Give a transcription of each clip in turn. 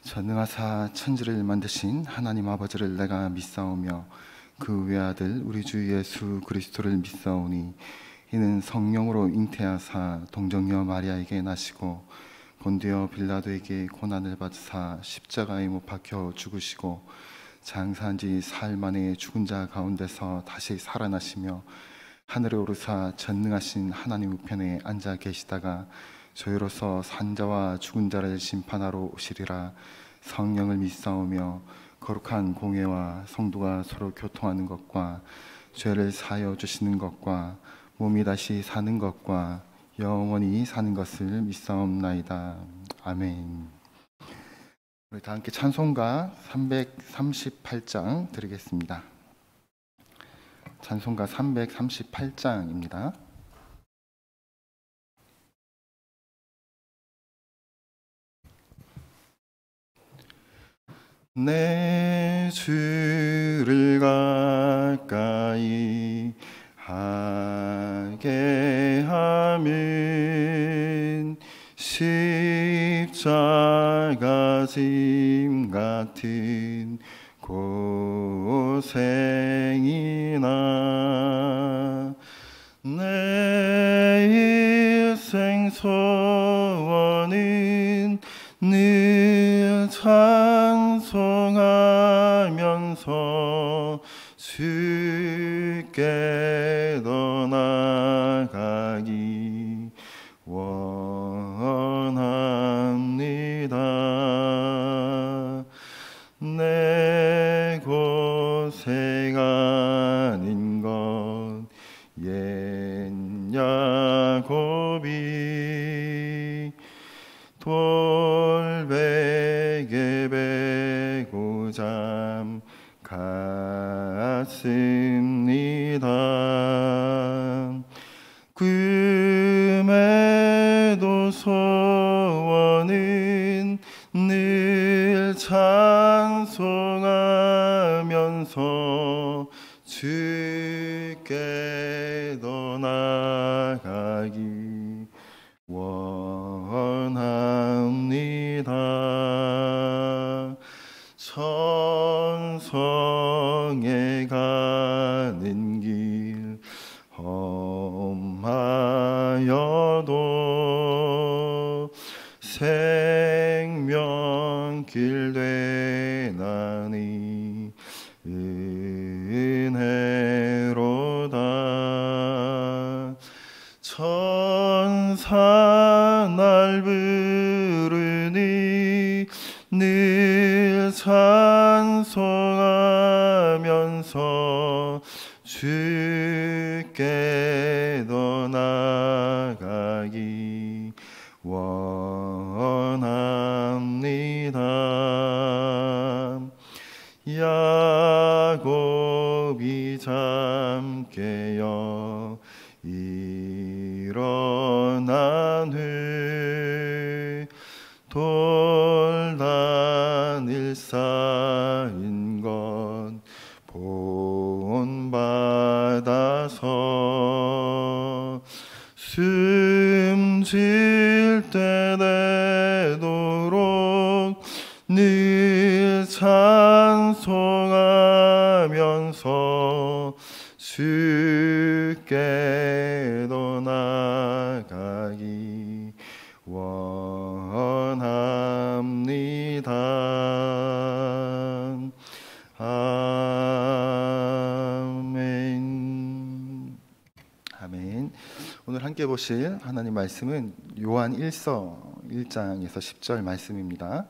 전능하사 천지를 만드신 하나님 아버지를 내가 믿사오며 그 외아들 우리 주 예수 그리스도를 믿사오니 이는 성령으로 잉태하사 동정녀 마리아에게 나시고 본디오 빌라도에게 고난을 받으사 십자가에 못 박혀 죽으시고 장사한 지 사흘 만에 죽은 자 가운데서 다시 살아나시며 하늘에 오르사 전능하신 하나님 우편에 앉아 계시다가 저희로서 산자와 죽은 자를 심판하러 오시리라. 성령을 믿사오며 거룩한 공회와 성도가 서로 교통하는 것과 죄를 사하여 주시는 것과 몸이 다시 사는 것과 영원히 사는 것을 믿사옵나이다. 아멘. 우리 다 함께 찬송가 338장 드리겠습니다. 찬송가 338장입니다. 내 주를 가까이 하게 함은 십자가 짐 같은 고생이나 내 일생 소원은 늘 찬송하면서 주께 더 나아가기 원합니다. 내 고생하는 것 옛 야곱이 돌베개 베고 잠 갔습니다. 꿈에도 소원은 늘 찬송하면서 주께 더 나아가기 원합니다. 천성에 가는 길 험하여도 생명길 되나니 은혜로다. 천사 날 부르니 늘 찬송하면서 주께 더 나아가기 원합니다. 야곱이 잠 깨어 일어난 후 돌단을 쌓인 것 본받아서 숨질 때 되도록 늘 찬송하면서 주께 더 나아가기 원합니다. 아멘. 아멘. 오늘 함께 보실 하나님 말씀은 요한 1서 1장에서 10절 말씀입니다.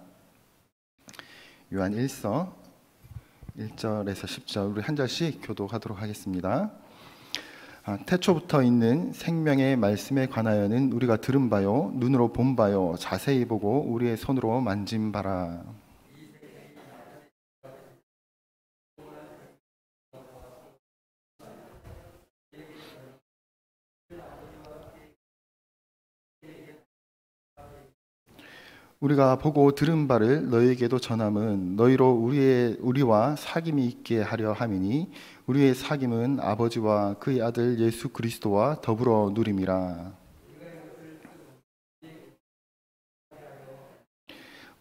요한 1서 1절에서 10절 우리 한 절씩 교독하도록 하겠습니다. 태초부터 있는 생명의 말씀에 관하여는 우리가 들은 바요 눈으로 본 바요 자세히 보고 우리의 손으로 만진 바라. 우리가 보고 들은 바를 너희에게도 전함은 너희로 우리와 사귐이 있게 하려 함이니 우리의 사귐은 아버지와 그의 아들 예수 그리스도와 더불어 누림이라.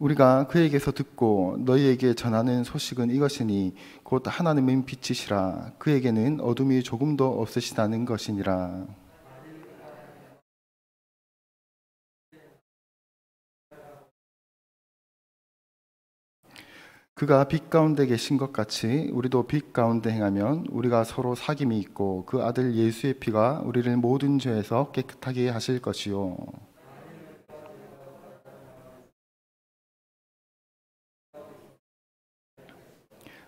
우리가 그에게서 듣고 너희에게 전하는 소식은 이것이니 곧 하나님은 빛이시라 그에게는 어둠이 조금도 없으시다는 것이니라. 그가 빛 가운데 계신 것 같이 우리도 빛 가운데 행하면 우리가 서로 사귐이 있고 그 아들 예수의 피가 우리를 모든 죄에서 깨끗하게 하실 것이요.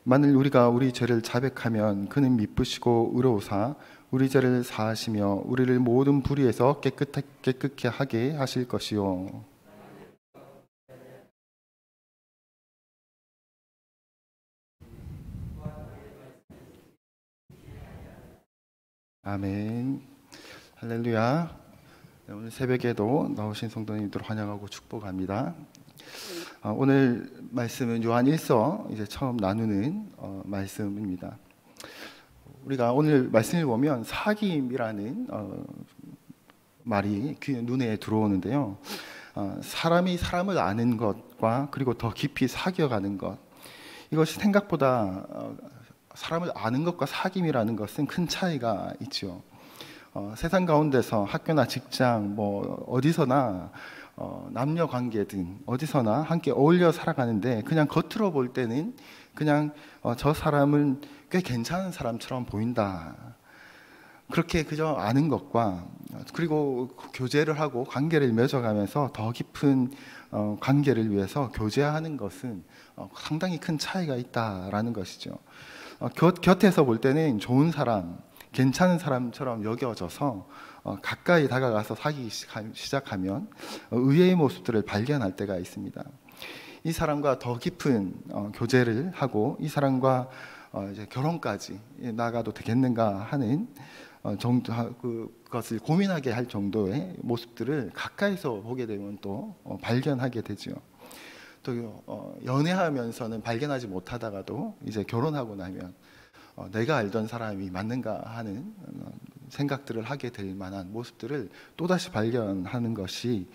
만일 우리가 우리 죄를 자백하면 그는 미쁘시고 의로우사 우리 죄를 사하시며 우리를 모든 불의에서 깨끗게 하게 하실 것이요. 아멘. 할렐루야. 네, 오늘 새벽에도 나오신 성도님들 환영하고 축복합니다. 오늘 말씀은 요한 1서 이제 처음 나누는 말씀입니다. 우리가 오늘 말씀을 보면 사귐이라는 말이 눈에 들어오는데요. 사람이 사람을 아는 것과 그리고 더 깊이 사귀어가는 것, 이것이 생각보다 사람을 아는 것과 사귐이라는 것은 큰 차이가 있죠. 세상 가운데서 학교나 직장 뭐 어디서나 남녀 관계든 어디서나 함께 어울려 살아가는데 그냥 겉으로 볼 때는 그냥 저 사람은 꽤 괜찮은 사람처럼 보인다. 그렇게 그저 아는 것과 그리고 교제를 하고 관계를 맺어가면서 더 깊은 관계를 위해서 교제하는 것은 상당히 큰 차이가 있다라는 것이죠. 곁에서 볼 때는 좋은 사람, 괜찮은 사람처럼 여겨져서 가까이 다가가서 사귀기 시작하면 의외의 모습들을 발견할 때가 있습니다. 이 사람과 더 깊은 교제를 하고 이 사람과 이제 결혼까지 나가도 되겠는가 하는 정도 그것을 고민하게 할 정도의 모습들을 가까이서 보게 되면 또 발견하게 되죠. 또 연애하면서는 발견하지 못하다가도 이제 결혼하고 나면 내가 알던 사람이 맞는가 하는 생각들을 하게 될 만한 모습들을 또다시 발견하는 것이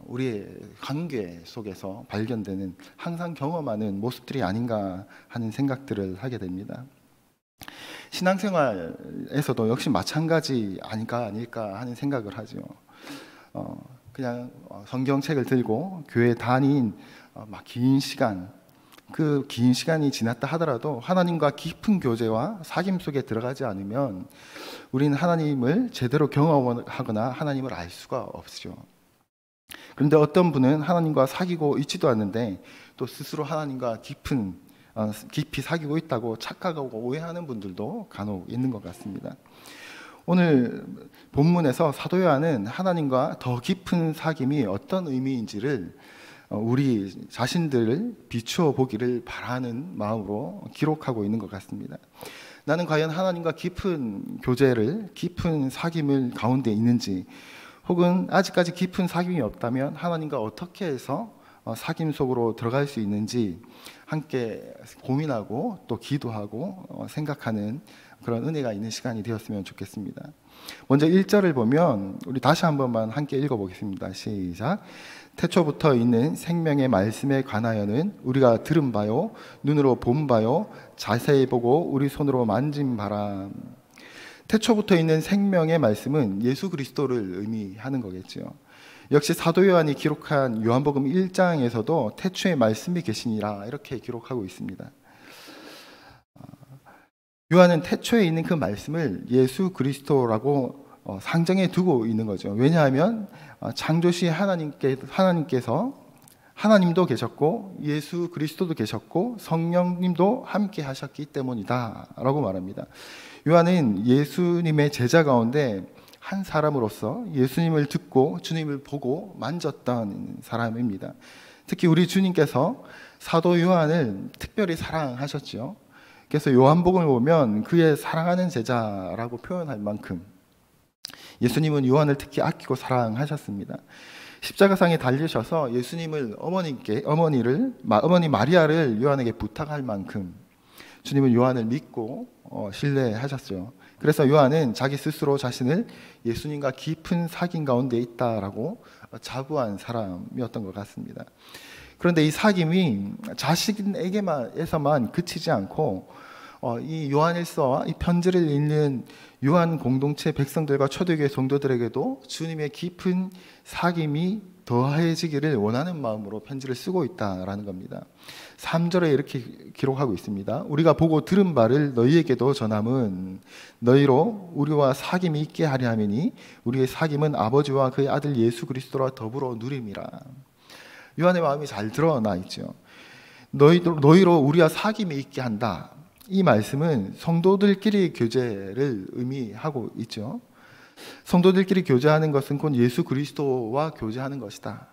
우리의 관계 속에서 발견되는 항상 경험하는 모습들이 아닌가 하는 생각들을 하게 됩니다. 신앙생활에서도 역시 마찬가지 아닐까 하는 생각을 하죠. 그냥 성경책을 들고 교회 다닌 막 긴 시간, 그 긴 시간이 지났다 하더라도 하나님과 깊은 교제와 사귐 속에 들어가지 않으면 우리는 하나님을 제대로 경험하거나 하나님을 알 수가 없죠. 그런데 어떤 분은 하나님과 사귀고 있지도 않는데 또 스스로 하나님과 깊이 사귀고 있다고 착각하고 오해하는 분들도 간혹 있는 것 같습니다. 오늘 본문에서 사도 요한은 하나님과 더 깊은 사귐이 어떤 의미인지를 우리 자신들을 비추어 보기를 바라는 마음으로 기록하고 있는 것 같습니다. 나는 과연 하나님과 깊은 교제를, 깊은 사귐을 가운데 있는지, 혹은 아직까지 깊은 사귐이 없다면 하나님과 어떻게 해서 사귐 속으로 들어갈 수 있는지 함께 고민하고 또 기도하고 생각하는 그런 은혜가 있는 시간이 되었으면 좋겠습니다. 먼저 1절을 보면 우리 다시 한 번만 함께 읽어보겠습니다. 시작. 태초부터 있는 생명의 말씀에 관하여는 우리가 들은 바요 눈으로 본 바요 자세히 보고 우리 손으로 만진 바라. 태초부터 있는 생명의 말씀은 예수 그리스도를 의미하는 거겠죠. 역시 사도 요한이 기록한 요한복음 1장에서도 태초에 말씀이 계시니라 이렇게 기록하고 있습니다. 요한은 태초에 있는 그 말씀을 예수 그리스도라고 상정해 두고 있는 거죠. 왜냐하면 창조시 하나님께서 하나님도 계셨고 예수 그리스도도 계셨고 성령님도 함께 하셨기 때문이다 라고 말합니다. 요한은 예수님의 제자 가운데 한 사람으로서 예수님을 듣고 주님을 보고 만졌던 사람입니다. 특히 우리 주님께서 사도 요한을 특별히 사랑하셨죠. 그래서 요한복음을 보면 그의 사랑하는 제자라고 표현할 만큼 예수님은 요한을 특히 아끼고 사랑하셨습니다. 십자가상에 달리셔서 예수님을 어머니 마리아를 요한에게 부탁할 만큼 주님은 요한을 믿고 신뢰하셨죠. 그래서 요한은 자기 스스로 자신을 예수님과 깊은 사귐 가운데 있다라고 자부한 사람이었던 것 같습니다. 그런데 이 사귐이 자신에게만에서만 그치지 않고 이 요한일서와 이 편지를 읽는 요한 공동체 백성들과 초대교회 성도들에게도 주님의 깊은 사귐이 더해지기를 원하는 마음으로 편지를 쓰고 있다라는 겁니다. 3절에 이렇게 기록하고 있습니다. 우리가 보고 들은 바를 너희에게도 전함은 너희로 우리와 사귐이 있게 하려 함이니 우리의 사귐은 아버지와 그의 아들 예수 그리스도와 더불어 누림이라. 요한의 마음이 잘 드러나 있죠. 너희로 우리와 사귐이 있게 한다. 이 말씀은 성도들끼리 교제를 의미하고 있죠. 성도들끼리 교제하는 것은 곧 예수 그리스도와 교제하는 것이다.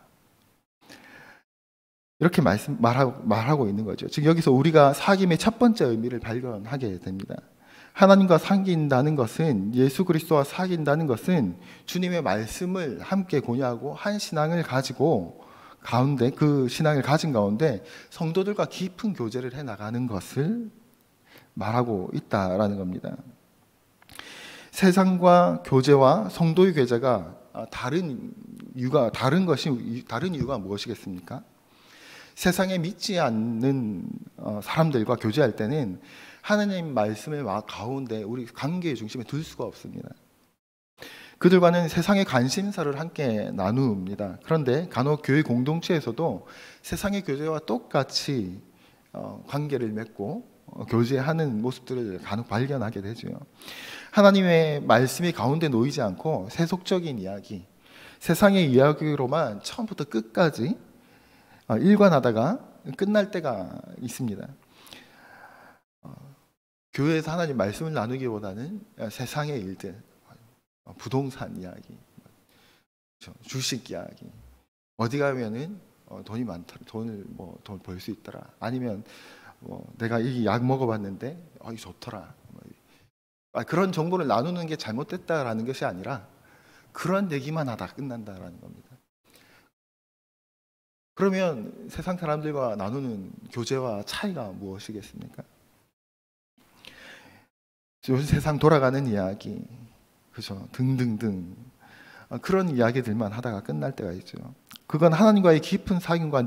이렇게 말하고 있는 거죠. 즉 여기서 우리가 사귐의 첫 번째 의미를 발견하게 됩니다. 하나님과 사귄다는 것은, 예수 그리스도와 사귄다는 것은 주님의 말씀을 함께 공유하고 한 신앙을 가지고 가운데, 그 신앙을 가진 가운데 성도들과 깊은 교제를 해나가는 것을 말하고 있다라는 겁니다. 세상과 교제와 성도의 교제가 다른 이유가 무엇이겠습니까? 세상에 믿지 않는 사람들과 교제할 때는 하나님 말씀의 가운데 우리 관계의 중심에 둘 수가 없습니다. 그들과는 세상의 관심사를 함께 나눕니다. 그런데 간혹 교회 공동체에서도 세상의 교제와 똑같이 관계를 맺고 교제하는 모습들을 간혹 발견하게 되죠. 하나님의 말씀이 가운데 놓이지 않고 세속적인 이야기, 세상의 이야기로만 처음부터 끝까지 일관하다가 끝날 때가 있습니다. 교회에서 하나님 말씀을 나누기보다는 세상의 일들, 부동산 이야기, 주식 이야기, 어디 가면은 돈이 많더라, 돈을 돈 벌 수 있더라, 아니면 내가 이 약 먹어봤는데 이 좋더라, 그런 정보를 나누는 게 잘못됐다라는 것이 아니라 그런 얘기만 하다 끝난다라는 겁니다. 그러면 세상 사람들과 나누는 교제와 차이가 무엇이겠습니까? 요즘 세상 돌아가는 이야기, 그죠? 등등등 그런 이야기들만 하다가 끝날 때가 있죠. 그건 하나님과의 깊은 사귐과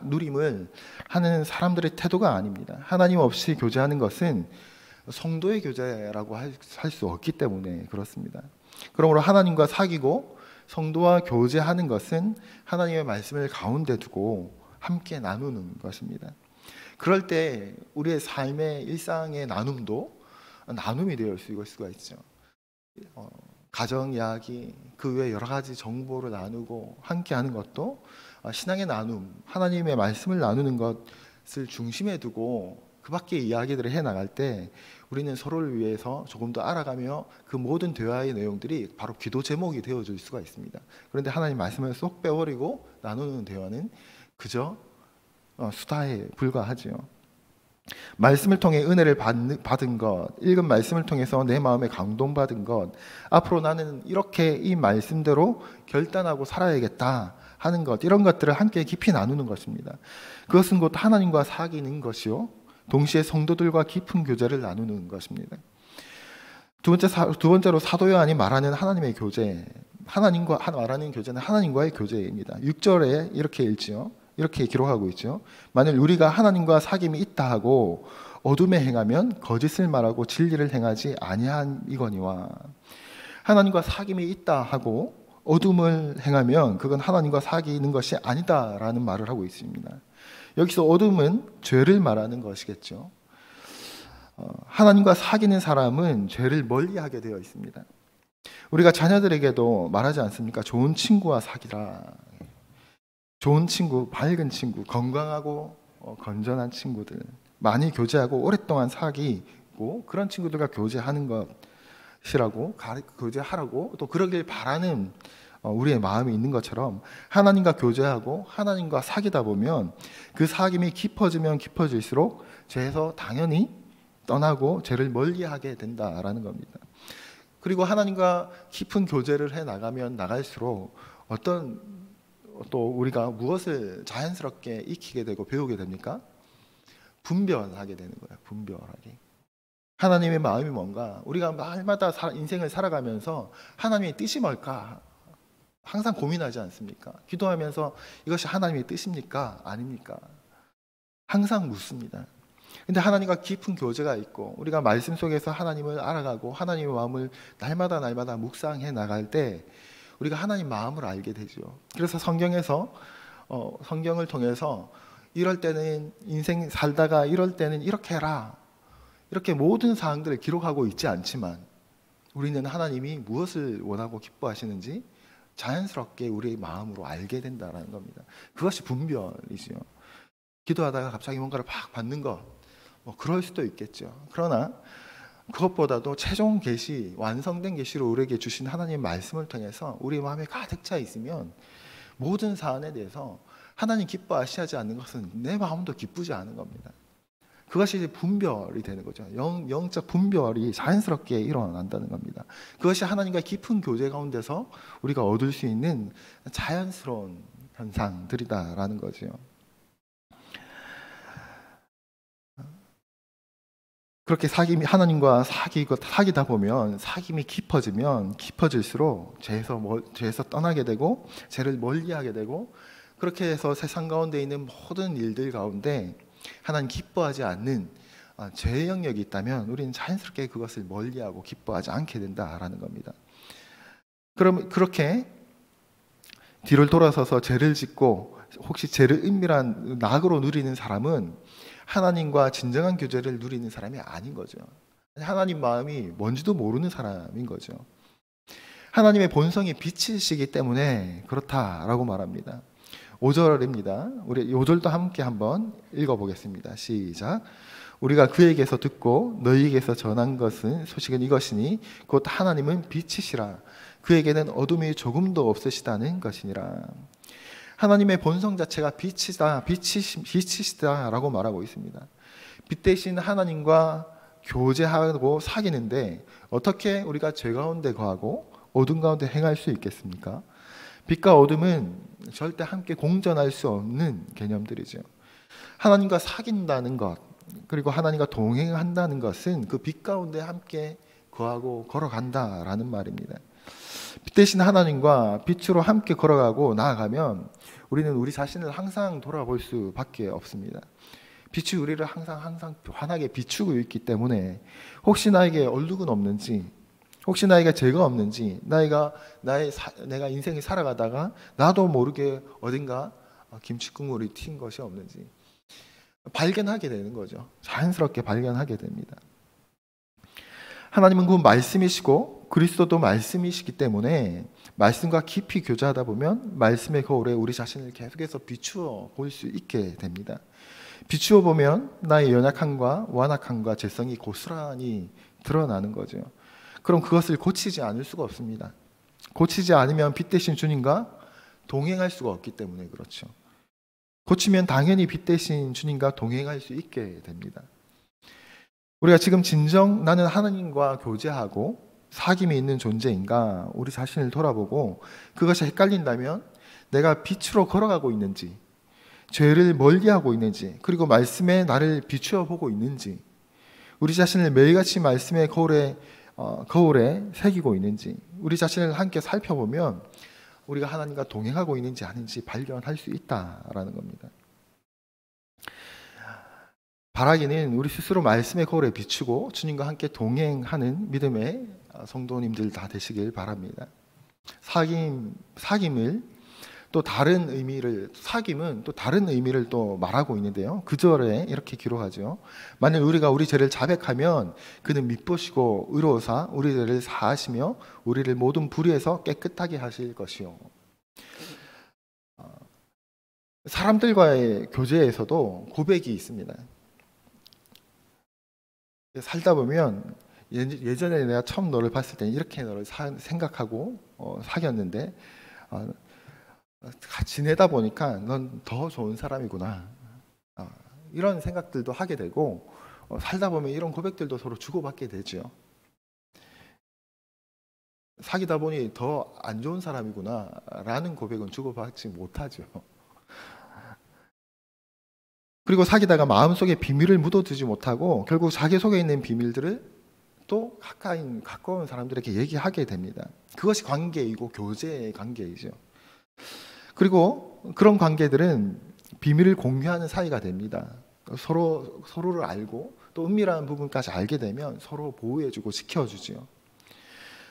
누림을 하는 사람들의 태도가 아닙니다. 하나님 없이 교제하는 것은 성도의 교제라고 할 수 없기 때문에 그렇습니다. 그러므로 하나님과 사귀고 성도와 교제하는 것은 하나님의 말씀을 가운데 두고 함께 나누는 것입니다. 그럴 때 우리의 삶의 일상의 나눔이 되어 있을 수가 있죠. 가정 이야기, 그 외 여러 가지 정보를 나누고 함께하는 것도 신앙의 나눔, 하나님의 말씀을 나누는 것을 중심에 두고 그 밖의 이야기들을 해나갈 때 우리는 서로를 위해서 조금 더 알아가며 그 모든 대화의 내용들이 바로 기도 제목이 되어줄 수가 있습니다. 그런데 하나님 말씀을 쏙 빼버리고 나누는 대화는 그저 수다에 불과하지요. 말씀을 통해 은혜를 받은 것, 읽은 말씀을 통해서 내 마음에 감동받은 것, 앞으로 나는 이렇게 이 말씀대로 결단하고 살아야겠다 하는 것, 이런 것들을 함께 깊이 나누는 것입니다. 그것은 곧 하나님과 사귀는 것이요, 동시에 성도들과 깊은 교제를 나누는 것입니다. 두 번째로 사도 요한이 말하는 하나님의 교제, 말하는 교제는 하나님과의 교제입니다. 6절에 이렇게 읽지요. 이렇게 기록하고 있죠. 만일 우리가 하나님과 사귐이 있다 하고 어둠에 행하면 거짓을 말하고 진리를 행하지 아니한 이거니와. 하나님과 사귐이 있다 하고 어둠을 행하면 그건 하나님과 사귀는 것이 아니다라는 말을 하고 있습니다. 여기서 어둠은 죄를 말하는 것이겠죠. 하나님과 사귀는 사람은 죄를 멀리하게 되어 있습니다. 우리가 자녀들에게도 말하지 않습니까? 좋은 친구와 사귀라. 좋은 친구, 밝은 친구, 건강하고 건전한 친구들, 많이 교제하고 오랫동안 사귀고 그런 친구들과 교제하는 것이라고, 교제하라고 또 그러길 바라는 우리의 마음이 있는 것처럼, 하나님과 교제하고 하나님과 사귀다 보면 그 사귐이 깊어지면 깊어질수록 죄에서 당연히 떠나고 죄를 멀리하게 된다라는 겁니다. 그리고 하나님과 깊은 교제를 해 나가면 나갈수록 또 우리가 무엇을 자연스럽게 익히게 되고 배우게 됩니까? 분별하게 되는 거예요. 분별하게. 하나님의 마음이 뭔가, 우리가 날마다 인생을 살아가면서 하나님의 뜻이 뭘까 항상 고민하지 않습니까? 기도하면서 이것이 하나님의 뜻입니까? 아닙니까? 항상 묻습니다. 근데 하나님과 깊은 교제가 있고 우리가 말씀 속에서 하나님을 알아가고 하나님의 마음을 날마다 묵상해 나갈 때 우리가 하나님 마음을 알게 되죠. 그래서 성경에서 성경을 통해서 이럴 때는 인생 살다가 이럴 때는 이렇게 해라, 이렇게 모든 사항들을 기록하고 있지 않지만 우리는 하나님이 무엇을 원하고 기뻐하시는지 자연스럽게 우리의 마음으로 알게 된다는 겁니다. 그것이 분별이죠. 기도하다가 갑자기 뭔가를 팍 받는 것, 그럴 수도 있겠죠. 그러나 그것보다도 최종 계시, 완성된 계시로 우리에게 주신 하나님의 말씀을 통해서 우리 마음에 가득 차 있으면 모든 사안에 대해서 하나님 기뻐하시지 않는 것은 내 마음도 기쁘지 않은 겁니다. 그것이 이제 분별이 되는 거죠. 영적 분별이 자연스럽게 일어난다는 겁니다. 그것이 하나님과 깊은 교제 가운데서 우리가 얻을 수 있는 자연스러운 현상들이다라는 거죠. 그렇게 하나님과 사귀다 보면 사귐이 깊어질수록 죄에서 떠나게 되고 죄를 멀리하게 되고, 그렇게 해서 세상 가운데 있는 모든 일들 가운데 하나님 기뻐하지 않는 죄의 영역이 있다면 우리는 자연스럽게 그것을 멀리하고 기뻐하지 않게 된다라는 겁니다. 그럼 그렇게 뒤를 돌아서서 죄를 짓고 혹시 죄를 은밀한 낙으로 누리는 사람은 하나님과 진정한 교제를 누리는 사람이 아닌 거죠. 하나님 마음이 뭔지도 모르는 사람인 거죠. 하나님의 본성이 빛이시기 때문에 그렇다라고 말합니다. 5절입니다. 우리 5절도 함께 한번 읽어보겠습니다. 시작. 우리가 그에게서 듣고 너희에게서 전한 소식은 이것이니 곧 하나님은 빛이시라. 그에게는 어둠이 조금도 없으시다는 것이니라. 하나님의 본성 자체가 빛이시다라고 말하고 있습니다. 빛 대신 하나님과 교제하고 사귀는데 어떻게 우리가 죄 가운데 거하고 어둠 가운데 행할 수 있겠습니까? 빛과 어둠은 절대 함께 공존할 수 없는 개념들이죠. 하나님과 사귄다는 것, 그리고 하나님과 동행한다는 것은 그 빛 가운데 함께 거하고 걸어간다라는 말입니다. 빛 대신 하나님과 빛으로 함께 걸어가고 나아가면 우리는 우리 자신을 항상 돌아볼 수밖에 없습니다. 빛이 우리를 항상 환하게 비추고 있기 때문에 혹시 나에게 얼룩은 없는지, 혹시 나에게 죄가 없는지, 내가 인생을 살아가다가 나도 모르게 어딘가 김치국물이 튄 것이 없는지 발견하게 되는 거죠. 자연스럽게 발견하게 됩니다. 하나님은 그 말씀이시고 그리스도도 말씀이시기 때문에 말씀과 깊이 교제하다 보면 말씀의 거울에 우리 자신을 계속해서 비추어 볼 수 있게 됩니다. 비추어 보면 나의 연약함과 완악함과 죄성이 고스란히 드러나는 거죠. 그럼 그것을 고치지 않을 수가 없습니다. 고치지 않으면 빛 대신 주님과 동행할 수가 없기 때문에 그렇죠. 고치면 당연히 빛 대신 주님과 동행할 수 있게 됩니다. 우리가 지금 진정 나는 하나님과 교제하고 사귐이 있는 존재인가 우리 자신을 돌아보고 그것이 헷갈린다면 내가 빛으로 걸어가고 있는지, 죄를 멀리하고 있는지, 그리고 말씀에 나를 비추어 보고 있는지, 우리 자신을 매일같이 말씀의 거울에 새기고 있는지 우리 자신을 함께 살펴보면 우리가 하나님과 동행하고 있는지 아닌지 발견할 수 있다라는 겁니다. 바라기는 우리 스스로 말씀의 거울에 비추고 주님과 함께 동행하는 믿음의 성도님들 다 되시길 바랍니다. 사귐은 또 다른 의미를 또 말하고 있는데요. 그 절에 이렇게 기록하죠. 만일 우리가 우리 죄를 자백하면 그는 미쁘시고 의로우사 우리 죄를 사하시며 우리를 모든 불의에서 깨끗하게 하실 것이요. 사람들과의 교제에서도 고백이 있습니다. 살다 보면 예전에 내가 처음 너를 봤을 때는 이렇게 너를 생각하고 사귀었는데 지내다 보니까 넌 더 좋은 사람이구나, 이런 생각들도 하게 되고 살다 보면 이런 고백들도 서로 주고받게 되죠. 사귀다 보니 더 안 좋은 사람이구나 라는 고백은 주고받지 못하죠. 그리고 사귀다가 마음속에 비밀을 묻어두지 못하고 결국 자기 속에 있는 비밀들을 또 가까운 사람들에게 얘기하게 됩니다. 그것이 관계이고 교제의 관계이죠. 그리고 그런 관계들은 비밀을 공유하는 사이가 됩니다. 서로를 알고 또 은밀한 부분까지 알게 되면 서로 보호해주고 지켜주지요.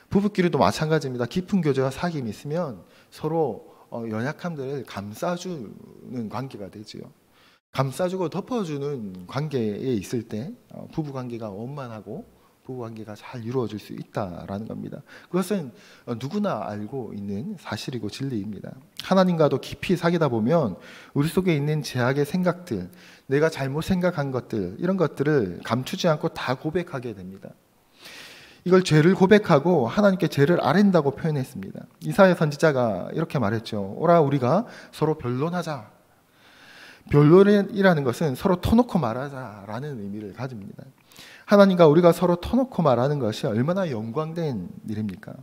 부부끼리도 마찬가지입니다. 깊은 교제와 사귐이 있으면 서로 연약함들을 감싸주는 관계가 되지요. 감싸주고 덮어주는 관계에 있을 때 부부 관계가 원만하고 부부 관계가 잘 이루어질 수 있다라는 겁니다. 그것은 누구나 알고 있는 사실이고 진리입니다. 하나님과도 깊이 사귀다 보면 우리 속에 있는 죄악의 생각들, 내가 잘못 생각한 것들, 이런 것들을 감추지 않고 다 고백하게 됩니다. 이걸 죄를 고백하고 하나님께 죄를 아랜다고 표현했습니다. 이사야 선지자가 이렇게 말했죠. 오라 우리가 서로 변론하자. 변론이라는 것은 서로 터놓고 말하자라는 의미를 가집니다. 하나님과 우리가 서로 터놓고 말하는 것이 얼마나 영광된 일입니까?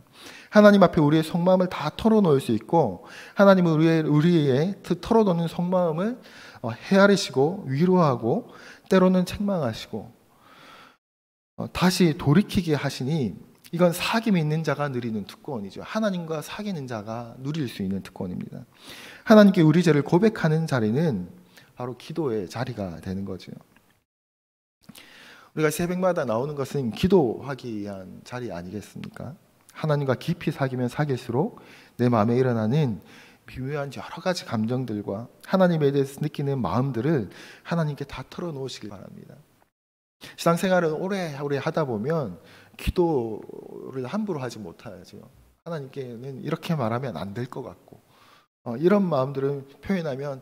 하나님 앞에 우리의 속마음을 다 털어놓을 수 있고 하나님은 우리의 털어놓는 속마음을 헤아리시고 위로하고 때로는 책망하시고 다시 돌이키게 하시니 이건 사귐이 있는 자가 누리는 특권이죠. 하나님과 사귀는 자가 누릴 수 있는 특권입니다. 하나님께 우리 죄를 고백하는 자리는 바로 기도의 자리가 되는 거죠. 우리가 새벽마다 나오는 것은 기도하기 위한 자리 아니겠습니까? 하나님과 깊이 사귀면 사귈수록 내 마음에 일어나는 미묘한 여러 가지 감정들과 하나님에 대해서 느끼는 마음들을 하나님께 다 털어놓으시길 바랍니다. 신앙생활을 오래 하다 보면 기도를 함부로 하지 못하죠. 하나님께는 이렇게 말하면 안 될 것 같고 이런 마음들을 표현하면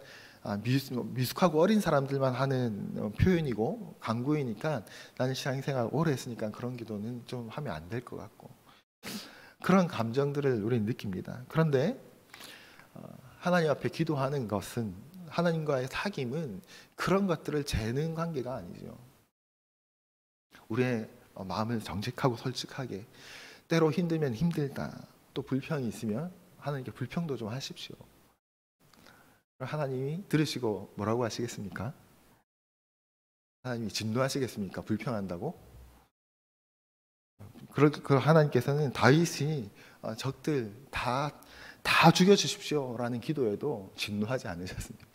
미숙하고 어린 사람들만 하는 표현이고 강구이니까 나는 신앙생활 오래 했으니까 그런 기도는 좀 하면 안 될 것 같고 그런 감정들을 우리는 느낍니다. 그런데 하나님 앞에 기도하는 것은 하나님과의 사귐은 그런 것들을 재는 관계가 아니죠. 우리의 마음을 정직하고 솔직하게 때로 힘들면 힘들다 또 불평이 있으면 하나님께 불평도 좀 하십시오. 하나님이 들으시고 뭐라고 하시겠습니까? 하나님이 진노하시겠습니까? 불평한다고? 그 하나님께서는 다윗이 적들 다 죽여주십시오 라는 기도에도 진노하지 않으셨습니다.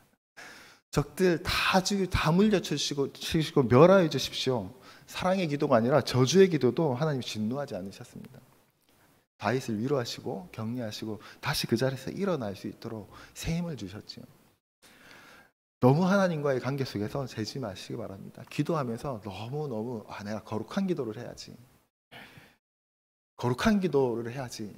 적들 다 물려주시고 멸하여 주십시오. 사랑의 기도가 아니라 저주의 기도도 하나님이 진노하지 않으셨습니다. 다윗을 위로하시고 격려하시고 다시 그 자리에서 일어날 수 있도록 새 힘을 주셨죠. 너무 하나님과의 관계 속에서 재지 마시기 바랍니다. 기도하면서 너무 내가 거룩한 기도를 해야지. 거룩한 기도를 해야지.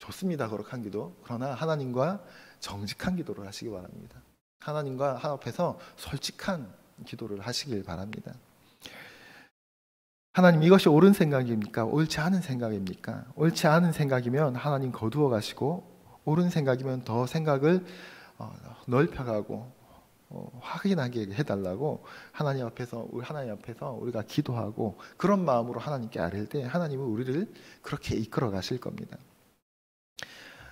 좋습니다. 거룩한 기도. 그러나 하나님과 정직한 기도를 하시기 바랍니다. 하나님과 앞에서 솔직한 기도를 하시길 바랍니다. 하나님 이것이 옳은 생각입니까? 옳지 않은 생각입니까? 옳지 않은 생각이면 하나님 거두어 가시고 옳은 생각이면 더 생각을 넓혀가고 확인하게 해달라고 하나님 앞에서 우리가 기도하고 그런 마음으로 하나님께 아뢰일 때 하나님은 우리를 그렇게 이끌어 가실 겁니다.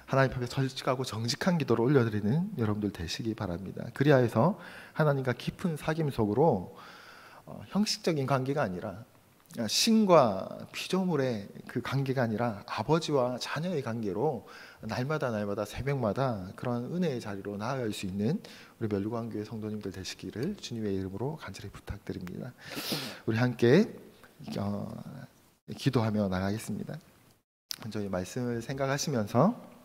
하나님 앞에 솔직하고 정직한 기도를 올려드리는 여러분들 되시기 바랍니다. 그리하여서 하나님과 깊은 사귐 속으로 형식적인 관계가 아니라 신과 피조물의 그 관계가 아니라 아버지와 자녀의 관계로 날마다 새벽마다 그런 은혜의 자리로 나아갈 수 있는 우리 멸류관교회 성도님들 되시기를 주님의 이름으로 간절히 부탁드립니다. 우리 함께 기도하며 나가겠습니다. 먼저 이 말씀을 생각하시면서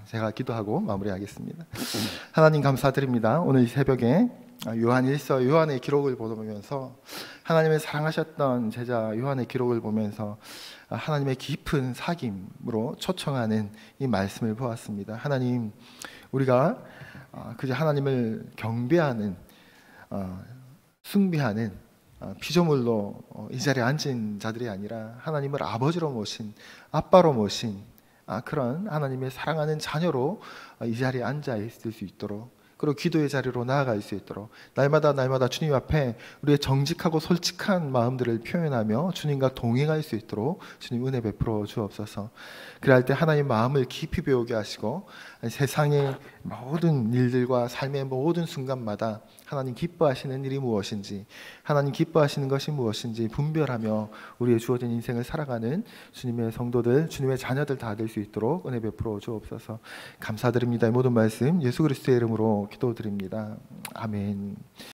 제가 기도하고 마무리하겠습니다. 하나님 감사드립니다. 오늘 이 새벽에 요한 1서 요한의 기록을 보면서 하나님을 사랑하셨던 제자 요한의 기록을 보면서 하나님의 깊은 사귐으로 초청하는 이 말씀을 보았습니다. 하나님, 우리가 그저 하나님을 경배하는 숭배하는 피조물로 이 자리에 앉은 자들이 아니라 하나님을 아버지로 모신 아빠로 모신 그런 하나님의 사랑하는 자녀로 이 자리에 앉아 있을 수 있도록 그리고 기도의 자리로 나아갈 수 있도록 날마다 주님 앞에 우리의 정직하고 솔직한 마음들을 표현하며 주님과 동행할 수 있도록 주님 은혜 베풀어 주옵소서. 그럴 때 하나님 마음을 깊이 배우게 하시고 세상의 모든 일들과 삶의 모든 순간마다 하나님 기뻐하시는 일이 무엇인지, 하나님 기뻐하시는 것이 무엇인지 분별하며 우리의 주어진 인생을 살아가는 주님의 성도들, 주님의 자녀들 다 될 수 있도록 은혜 베풀어 주옵소서. 감사드립니다. 이 모든 말씀 예수 그리스도의 이름으로 기도드립니다. 아멘.